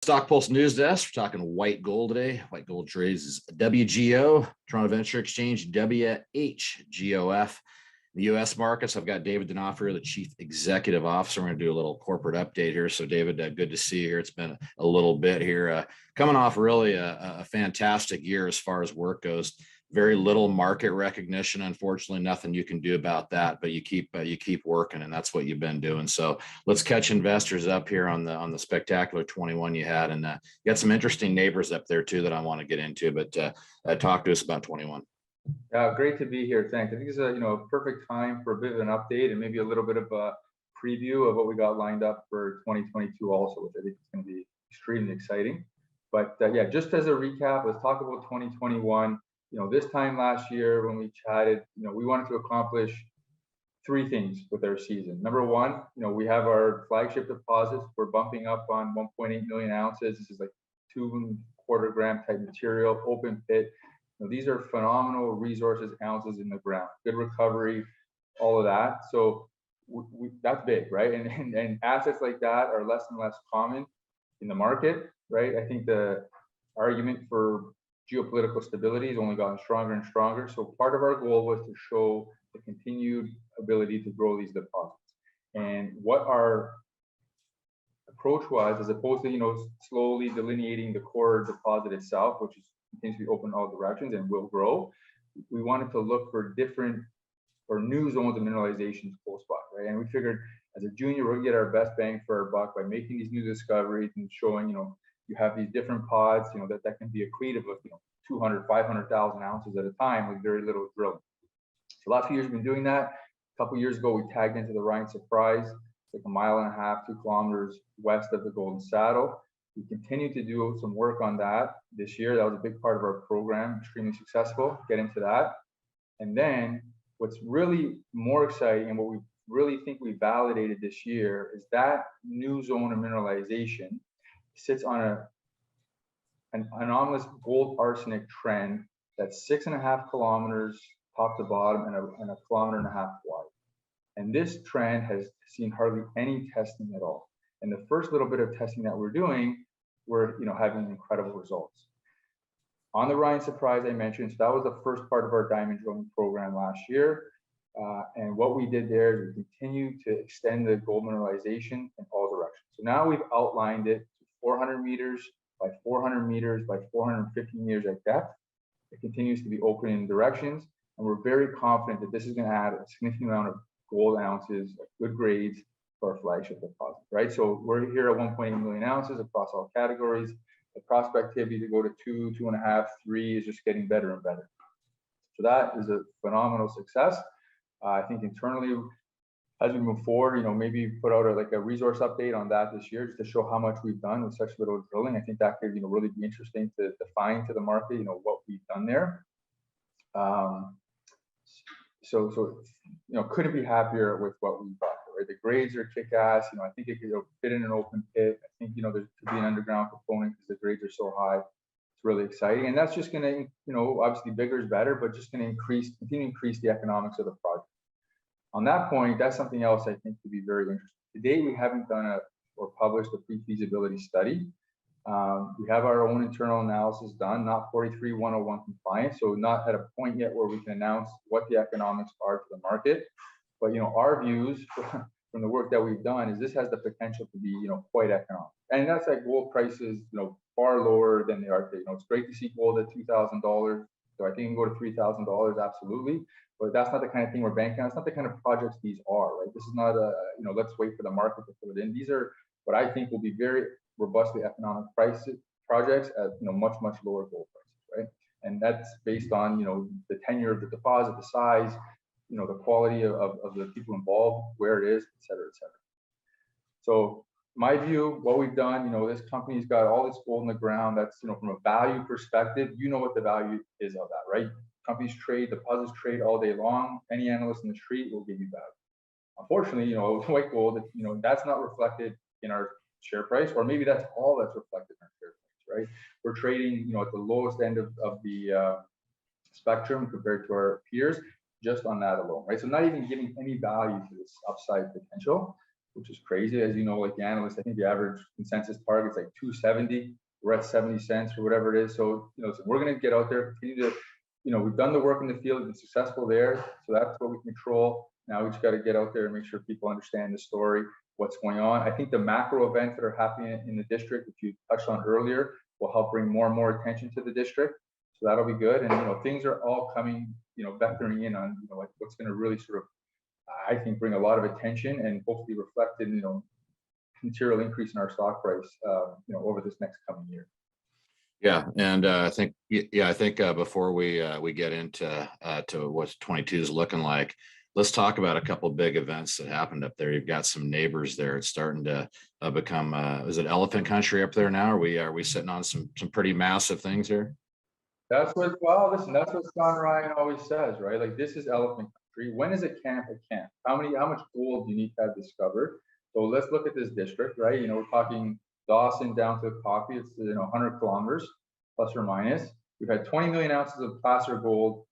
StockPulse News Desk. We're talking white gold today. White gold trades is WGO, Toronto Venture Exchange, WHGOF. The U.S. markets, I've got David D'Onofrio, the Chief Executive Officer. We're going to do a little corporate update here. So, David, good to see you here. It's been a little bit here. Coming off really a fantastic year as far as work goes. Very little market recognition, unfortunately. Nothing you can do about that, but you keep working, and that's what you've been doing. So let's catch investors up here on the spectacular 21 you had, and you got some interesting neighbors up there too that I want to get into. But talk to us about 21. Great to be here. Thanks. I think it's a perfect time for a bit of an update and maybe a little bit of a preview of what we got lined up for 2022 also, which I think is going to be extremely exciting. But yeah, just as a recap, let's talk about 2021. This time last year when we chatted, we wanted to accomplish three things with our season. Number one, we have our flagship deposits. We're bumping up on 1.8 million ounces. This is like 2.25 gram type material, open pit. These are phenomenal resources, ounces in the ground, good recovery, all of that. So that's big, right? And assets like that are less and less common in the market, right? I think the argument for geopolitical stability has only gotten stronger and stronger. So part of our goal was to show the continued ability to grow these deposits. And what our approach was, as opposed to slowly delineating the core deposit itself, which is continues to be open in all directions and will grow, we wanted to look for different or new zones of mineralization close by, right? And we figured as a junior, we're gonna get our best bang for our buck by making these new discoveries and showing, you have these different pods, that can be accretive of, 200, 500,000 ounces at a time with very little drilling. So the last few years we've been doing that. A couple of years ago, we tagged into the Ryan Surprise. It's like 1.5 miles, 2 kilometers west of the Golden Saddle. We continue to do some work on that this year. That was a big part of our program, extremely successful. Get into that. And then what's really more exciting and what we really think we validated this year is that new zone of mineralization sits on an anomalous gold arsenic trend that's 6.5 kilometers top to bottom and a 1.5 kilometers wide. And this trend has seen hardly any testing at all. And the first little bit of testing that we're doing, we're having incredible results. On the Ryan Surprise I mentioned, so that was the first part of our diamond drilling program last year. And what we did there is we continue to extend the gold mineralization in all directions. So now we've outlined it to 400 meters by 400 meters by 450 meters at depth. It continues to be open in directions, and we're very confident that this is going to add a significant amount of gold ounces, good grades for our flagship deposit, right? So we're here at 1.8 million ounces across all categories. The prospectivity to go to 2, 2.5, 3 is just getting better and better. So that is a phenomenal success. I think internally, as we move forward, maybe put out a resource update on that this year, just to show how much we've done with such little drilling. I think that could, really be interesting to define to the market, what we've done there. So couldn't be happier with what we've got. Right? The grades are kick-ass. I think it could fit in an open pit. I think, there could be an underground component because the grades are so high. It's really exciting. And that's just going to, obviously bigger is better, but just going to continue to increase the economics of the project. On that point, that's something else I think to be very interesting. To date, we haven't done or published a pre-feasibility study. We have our own internal analysis done, not 43-101 compliant, so not at a point yet where we can announce what the economics are to the market. But our views from the work that we've done is this has the potential to be quite economic, and that's like gold prices far lower than they are today. It's great to see gold at $2,000, so I think it can go to $3,000 absolutely. But that's not the kind of thing we're banking on. It's not the kind of projects these are, right? This is not a let's wait for the market to put it in. These are what I think will be very robustly economic projects at much lower gold prices, right? And that's based on the tenure of the deposit, the size, the quality of the people involved, where it is, et cetera, et cetera. So my view, what we've done, this company's got all this gold in the ground. That's from a value perspective, what the value is of that, right? Companies trade, deposits trade all day long. Any analyst in the street will give you value. Unfortunately, white gold, that's not reflected in our share price, or maybe that's all that's reflected in our share price, right? We're trading, at the lowest end of the spectrum compared to our peers, just on that alone, right? So not even giving any value to this upside potential. which is crazy. As you know, like the analysts, I think the average consensus target is like 270. We're at 70 cents or whatever it is. So, so we're going to get out there, continue to, we've done the work in the field, been successful there. So that's what we control. Now we just got to get out there and make sure people understand the story, what's going on. I think the macro events that are happening in the district, which you touched on earlier, will help bring more and more attention to the district. So that'll be good. And, things are all coming, vectoring in on, like what's going to really sort of, I think, bring a lot of attention and hopefully reflect in, material increase in our stock price, over this next coming year. Yeah, and I think before we get into to what 22 is looking like, let's talk about a couple of big events that happened up there. You've got some neighbors there. It's starting to become is it elephant country up there now? Are we sitting on some pretty massive things here? That's what Sean Ryan always says, right? Like, this is elephant country. When is a camp a camp? How much gold do you need to have discovered? So let's look at this district, right? We're talking Dawson down to Coffee. It's 100 kilometers plus or minus. We've had 20 million ounces of placer gold,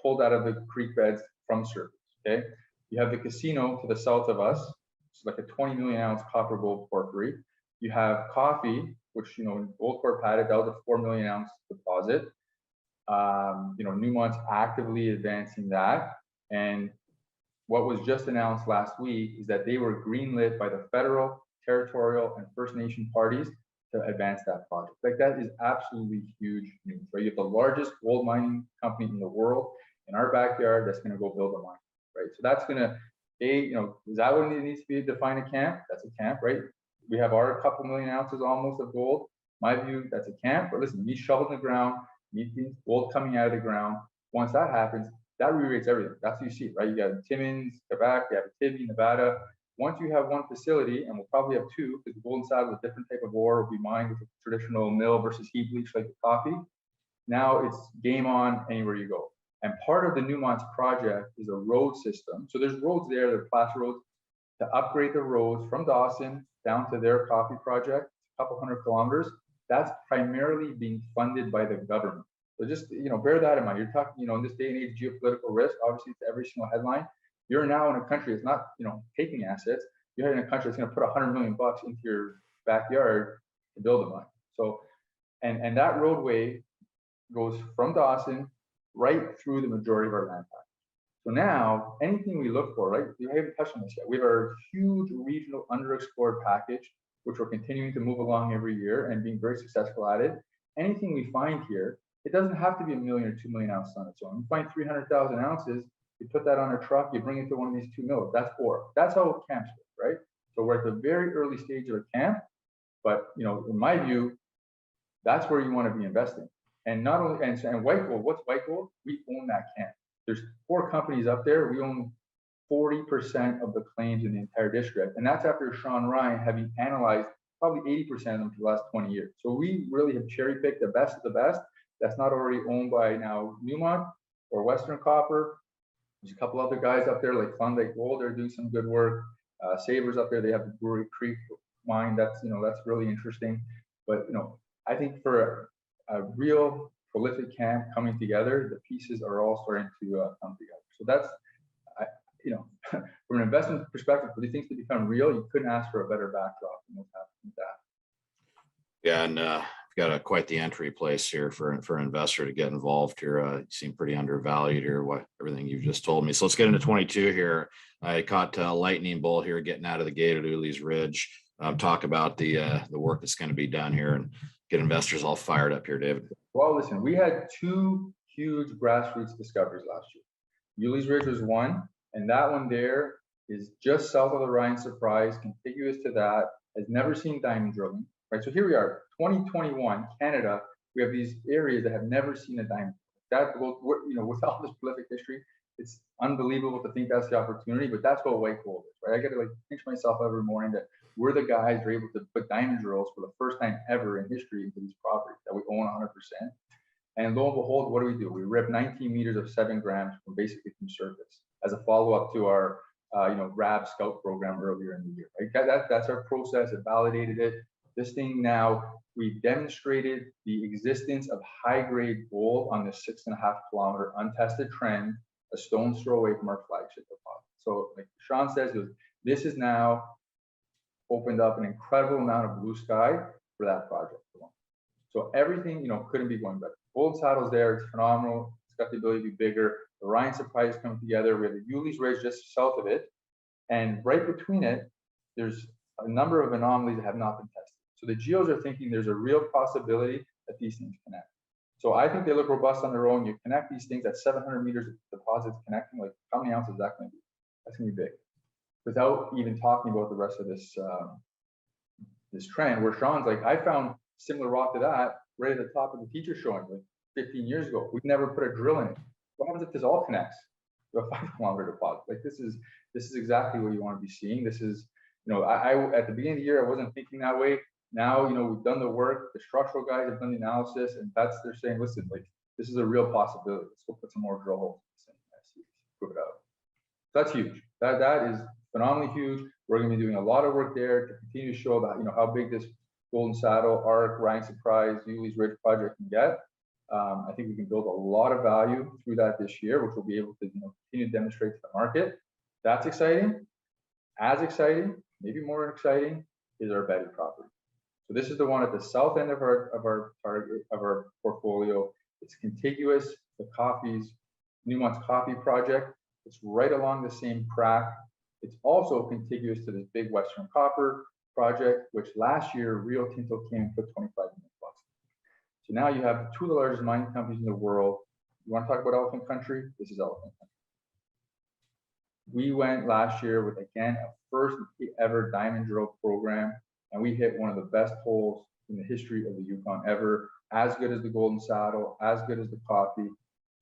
pulled out of the creek beds from surface. Okay, you have the casino to the south of us. It's like a 20 million ounce copper gold porphyry. You have Coffee, which Gold Corp had it. That was a 4 million ounce deposit. Newmont's actively advancing that, and what was just announced last week is that they were greenlit by the federal, territorial, and First Nation parties to advance that project. Like, that is absolutely huge news, right? You have the largest gold mining company in the world in our backyard that's going to go build a mine, right? So that's going to, is that what it needs to be to define a camp? That's a camp, right? We have our couple million ounces almost of gold. My view, that's a camp. But listen, you shovel in the ground, you need gold coming out of the ground. Once that happens, that re-rates everything. That's what you see, right? You got Timmins, Quebec, you have Tibi, Nevada. Once you have one facility, and we'll probably have two, because the golden saddle is a different type of ore, will be mined with a traditional mill versus heap leach like the Coffee. Now it's game on anywhere you go. And part of the Newmont's project is a road system. So there's roads there, they're placer roads, to upgrade the roads from Dawson down to their Coffee project, a couple hundred kilometers. That's primarily being funded by the government. So just, bear that in mind. You're talking, in this day and age, geopolitical risk, obviously, it's every single headline. You're now in a country that's not, taking assets. You're in a country that's going to put $100 million into your backyard to build a mine. So, and that roadway goes from Dawson right through the majority of our land package. So now, anything we look for, right? We haven't touched on this yet. We have our huge regional underexplored package, which we're continuing to move along every year and being very successful at it. Anything we find here, it doesn't have to be 1 million or 2 million ounces on its own. You find 300,000 ounces, you put that on a truck, you bring it to one of these 2 mills. That's ore. That's how camps work, right? So we're at the very early stage of a camp, but in my view, that's where you want to be investing. And not only, and White Gold, what's White Gold? We own that camp. There's 4 companies up there. We own 40% of the claims in the entire district. And that's after Sean Ryan having analyzed probably 80% of them for the last 20 years. So we really have cherry-picked the best of the best. That's not already owned by now Newmont or Western Copper. There's a couple other guys up there like Klondike Gold. They're doing some good work. Savers up there, they have the Brewery Creek mine. That's that's really interesting. But I think for a real prolific camp coming together, the pieces are all starting to come together. So that's from an investment perspective, for these things to become real, you couldn't ask for a better backdrop than what's happening with that. Yeah, and got quite the entry place here for an investor to get involved here. You seem pretty undervalued here, everything you've just told me. So let's get into 22 here. I caught a lightning bolt here getting out of the gate at Ulli's Ridge. Talk about the work that's going to be done here and get investors all fired up here, David. Well, listen, we had 2 huge grassroots discoveries last year. Ulli's Ridge was one, and that one there is just south of the Ryan Surprise, contiguous to that, has never seen diamond drilling. Right, so here we are, 2021, Canada. We have these areas that have never seen a diamond. That, with all this prolific history, it's unbelievable to think that's the opportunity. But that's what White Gold is, right? I got to pinch myself every morning that we're the guys that are able to put diamond drills for the first time ever in history into these properties that we own 100%. And lo and behold, what do? We rip 19 meters of 7 grams from basically from surface as a follow-up to our RAB Scout program earlier in the year. Right? That's our process. It validated it. This thing now, we demonstrated the existence of high-grade gold on this 6.5 kilometer untested trend, a stone's throw away from our flagship deposit. So like Sean says, This has now opened up an incredible amount of blue sky for that project. So everything, you know, couldn't be going better. Gold Saddle's there, it's phenomenal. It's got the ability to be bigger. The Ryan Surprise coming together. We have the Ulli's Ridge just south of it. And right between it, there's a number of anomalies that have not been tested. So the geos are thinking there's a real possibility that these things connect. So I think they look robust on their own. You connect these things at 700 meters of deposits connecting, like how many ounces is that going to be? That's going to be big. Without even talking about the rest of this this trend, where Sean's like, I found similar rock to that right at the top of the teacher showing like 15 years ago. We've never put a drill in it. What happens if this all connects to a 5-kilometer deposit? Like this is exactly what you want to be seeing. This is, you know, I at the beginning of the year I wasn't thinking that way. Now, you know, we've done the work. The structural guys have done the analysis, and they're saying, listen, like this is a real possibility. Let's go put some more drill holes in this thing, prove it out. That's huge. That is phenomenally huge. We're going to be doing a lot of work there to continue to show that, you know, how big this Golden Saddle, Arc, Ryan Surprise, Ulli's Ridge project can get. I think we can build a lot of value through that this year, which we'll be able to, you know, continue to demonstrate to the market. That's exciting. As exciting, maybe more exciting, is our Betty property. So this is the one at the south end of our portfolio. It's contiguous to Newmont's coffee project. It's right along the same track. It's also contiguous to this big Western Copper project, which last year Rio Tinto came and put 25 million bucks. So now you have two of the largest mining companies in the world. You want to talk about elephant country? This is elephant country. We went last year with, again, a first ever diamond drill program, and we hit one of the best holes in the history of the Yukon ever, as good as the Golden Saddle, as good as the coffee,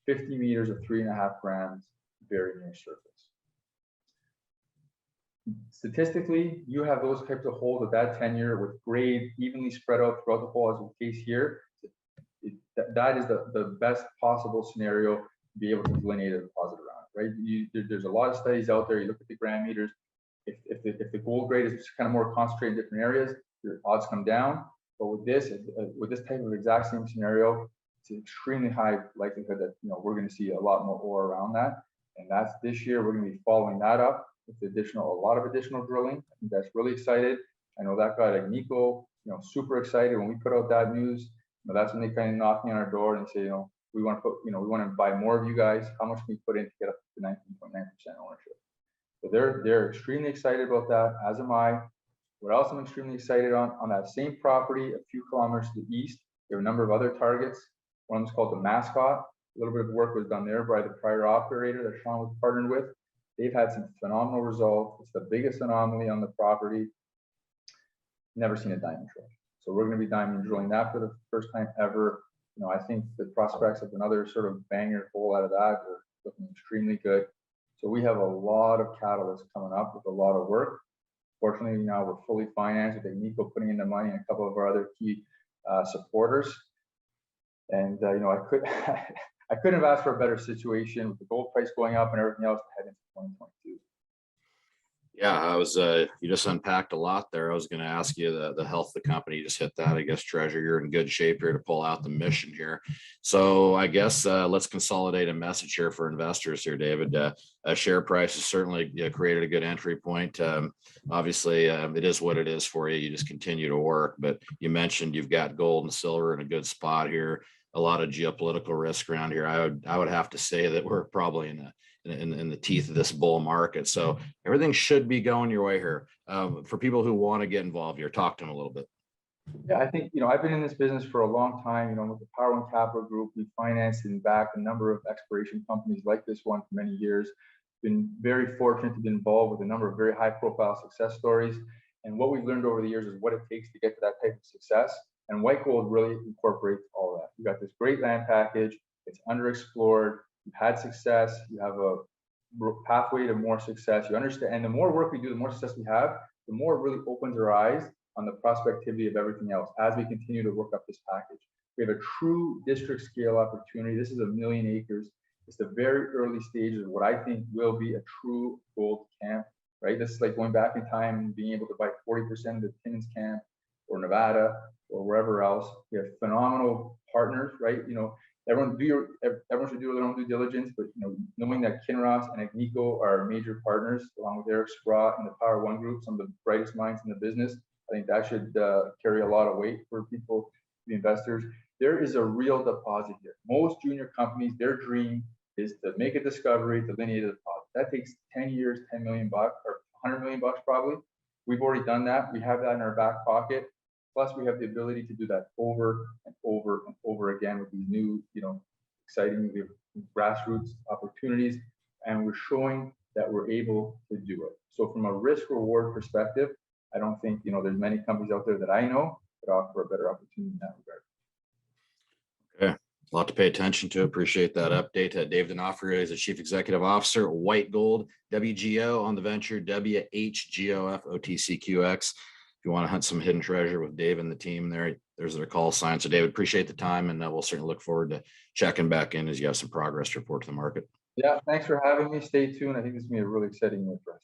50 meters of 3.5 grams, very near surface. Statistically, you have those types of holes at that tenure with grade evenly spread out throughout the hole, as the case here. That is the best possible scenario to be able to delineate a deposit around it, right? There's a lot of studies out there. You look at the gram meters. If the gold grade is kind of more concentrated in different areas, your odds come down. But with this type of exact same scenario, it's an extremely high likelihood that, you know, we're going to see a lot more ore around that. And that's this year. We're going to be following that up with a lot of additional drilling. I think that's really excited. I know that guy like Nico, you know, super excited when we put out that news. You know, that's when they kind of knock on our door and say, you know, we want to buy more of you guys. How much can we put in to get up to 19.9% ownership? So they're extremely excited about that, as am I. What else I'm extremely excited on that same property, a few kilometers to the east, there are a number of other targets. One of them's called the Mascot. A little bit of work was done there by the prior operator that Sean was partnered with. They've had some phenomenal results. It's the biggest anomaly on the property. Never seen a diamond drill. So we're going to be diamond drilling that for the first time ever. You know, I think the prospects of another sort of banger hole out of that are looking extremely good. So we have a lot of catalysts coming up with a lot of work. Fortunately, now we're fully financed with Nico putting in the money and a couple of our other key supporters. And you know, I couldn't have asked for a better situation with the gold price going up and everything else to head into 2022. Yeah, you just unpacked a lot there. I was going to ask you the health of the company. You just hit that. I guess, Treasure, you're in good shape here to pull out the mission here. So I guess let's consolidate a message here for investors here, David. A share price has certainly created a good entry point. Obviously, it is what it is for you. You just continue to work. But you mentioned you've got gold and silver in a good spot here. A lot of geopolitical risk around here. I would have to say that we're probably in the teeth of this bull market. So everything should be going your way here. For people who want to get involved here, talk to them a little bit. Yeah, I think, you know, I've been in this business for a long time. You know, with the Power One Capital Group, we financed and backed a number of exploration companies like this one for many years. Been very fortunate to be involved with a number of very high profile success stories. And what we've learned over the years is what it takes to get to that type of success. And White Gold really incorporates all of that. You've got this great land package. It's underexplored. You've had success. You have a pathway to more success. You understand, and the more work we do, the more success we have, the more it really opens our eyes on the prospectivity of everything else as we continue to work up this package. We have a true district scale opportunity. This is 1 million acres. It's the very early stages of what I think will be a true gold camp, right? This is like going back in time and being able to buy 40% of the Timmins camp or Nevada or wherever else. We have phenomenal partners, right? You know, everyone should do their own due diligence, but knowing that Kinross and Agnico are major partners, along with Eric Sprott and the Power One Group, some of the brightest minds in the business, I think that should carry a lot of weight for people, the investors. There is a real deposit here. Most junior companies, their dream is to make a discovery, to delineate a deposit. That takes 10 years, 10 million bucks, or 100 million bucks probably. We've already done that. We have that in our back pocket. Plus, we have the ability to do that over and over and over again with these new, exciting grassroots opportunities. And we're showing that we're able to do it. So from a risk reward perspective, I don't think, there's many companies out there that I know that offer a better opportunity in that regard. Okay. A lot to pay attention to. Appreciate that update. David D'Onofrio is the Chief Executive Officer, White Gold, WGO on the venture, WHGOF, OTCQX. If you want to hunt some hidden treasure with Dave and the team there's their call sign. So David, appreciate the time, and we'll certainly look forward to checking back in as you have some progress to report to the market. Yeah, thanks for having me. Stay tuned. I think this is going to be a really exciting year for us.